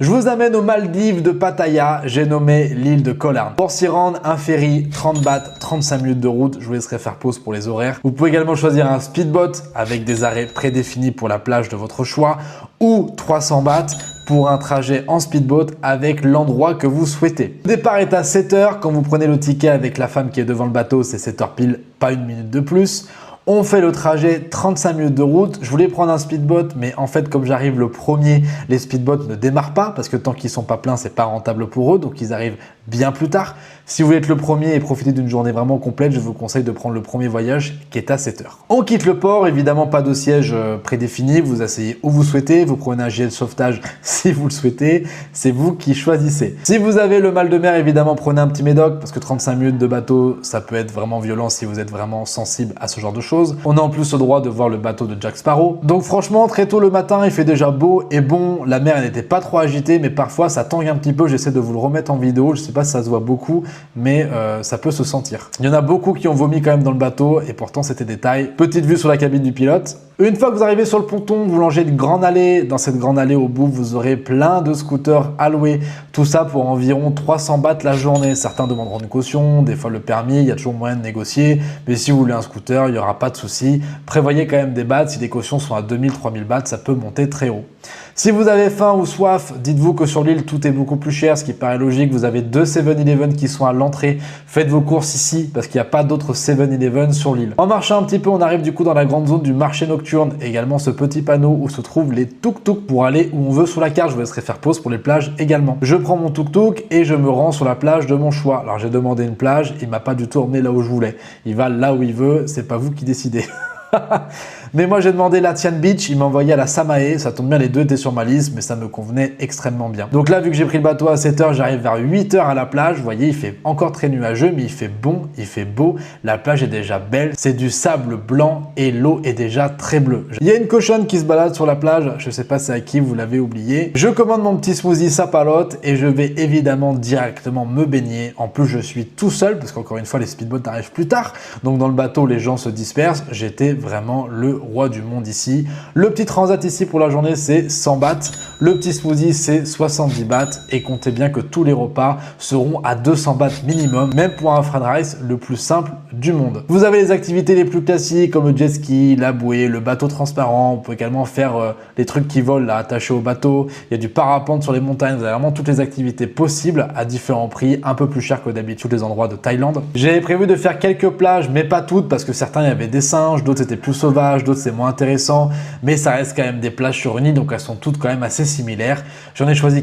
Je vous amène aux Maldives de Pattaya, j'ai nommé l'île de Koh Larn. Pour s'y rendre, un ferry, 30 bahts, 35 minutes de route, je vous laisserai faire pause pour les horaires. Vous pouvez également choisir un speedboat avec des arrêts prédéfinis pour la plage de votre choix ou 300 bahts pour un trajet en speedboat avec l'endroit que vous souhaitez. Le départ est à 7 h, quand vous prenez le ticket avec la femme qui est devant le bateau, c'est 7 h pile, pas une minute de plus. On fait le trajet 35 minutes de route. Je voulais prendre un speedboat, mais en fait, comme j'arrive le premier, les speedboats ne démarrent pas parce que tant qu'ils sont pas pleins, c'est pas rentable pour eux. Donc, ils arrivent bien plus tard. Si vous voulez être le premier et profiter d'une journée vraiment complète, je vous conseille de prendre le premier voyage qui est à 7 h. On quitte le port, évidemment pas de siège prédéfini. Vous asseyez où vous souhaitez. Vous prenez un gilet de sauvetage si vous le souhaitez. C'est vous qui choisissez. Si vous avez le mal de mer, évidemment, prenez un petit médoc parce que 35 minutes de bateau, ça peut être vraiment violent si vous êtes vraiment sensible à ce genre de choses. On a en plus le droit de voir le bateau de Jack Sparrow. Donc franchement, très tôt le matin, il fait déjà beau et bon. La mer n'était pas trop agitée, mais parfois ça tangue un petit peu. J'essaie de vous le remettre en vidéo. Je sais pas si ça se voit beaucoup, mais ça peut se sentir. Il y en a beaucoup qui ont vomi quand même dans le bateau et pourtant c'était des détails. Petite vue sur la cabine du pilote. Une fois que vous arrivez sur le ponton, vous longez une grande allée. Dans cette grande allée au bout, vous aurez plein de scooters à louer. Tout ça pour environ 300 bahts la journée. Certains demanderont une caution, des fois le permis, il y a toujours moyen de négocier. Mais si vous voulez un scooter, il n'y aura pas de souci. Prévoyez quand même des bahts. Si les cautions sont à 2000, 3000 bahts, ça peut monter très haut. Si vous avez faim ou soif, dites-vous que sur l'île, tout est beaucoup plus cher, ce qui paraît logique. Vous avez deux 7-Eleven qui sont à l'entrée. Faites vos courses ici parce qu'il n'y a pas d'autres 7-Eleven sur l'île. En marchant un petit peu, on arrive du coup dans la grande zone du marché nocturne. Également ce petit panneau où se trouvent les tuk-tuk pour aller où on veut sur la carte. Je vous laisserai faire pause pour les plages également. Je prends mon tuk-tuk et je me rends sur la plage de mon choix. Alors j'ai demandé une plage, il m'a pas du tout emmené là où je voulais. Il va là où il veut, c'est pas vous qui décidez. Mais moi j'ai demandé la Tian Beach, il m'a envoyé à la Samae, ça tombe bien, les deux étaient sur ma liste, mais ça me convenait extrêmement bien. Donc là, vu que j'ai pris le bateau à 7 h, j'arrive vers 8 h à la plage. Vous voyez, il fait encore très nuageux, mais il fait bon, il fait beau. La plage est déjà belle, c'est du sable blanc et l'eau est déjà très bleue. Il y a une cochonne qui se balade sur la plage, je sais pas c'est à qui, vous l'avez oublié. Je commande mon petit smoothie sapalote et je vais évidemment directement me baigner. En plus, je suis tout seul, parce qu'encore une fois, les speedboats arrivent plus tard. Donc dans le bateau, les gens se dispersent. J'étais vraiment le roi du monde ici. Le petit transat ici pour la journée, c'est 100 bahts. Le petit smoothie, c'est 70 bahts. Et comptez bien que tous les repas seront à 200 bahts minimum, même pour un fried rice le plus simple du monde. Vous avez les activités les plus classiques comme le jet ski, la bouée, le bateau transparent. Vous pouvez également faire les trucs qui volent là, attachés au bateau. Il y a du parapente sur les montagnes. Vous avez vraiment toutes les activités possibles à différents prix, un peu plus cher que d'habitude les endroits de Thaïlande. J'avais prévu de faire quelques plages, mais pas toutes parce que certains il y avait des singes, d'autres c'était plus sauvage, d'autres c'est moins intéressant, mais ça reste quand même des plages sur une île, donc elles sont toutes quand même assez similaires. J'en ai choisi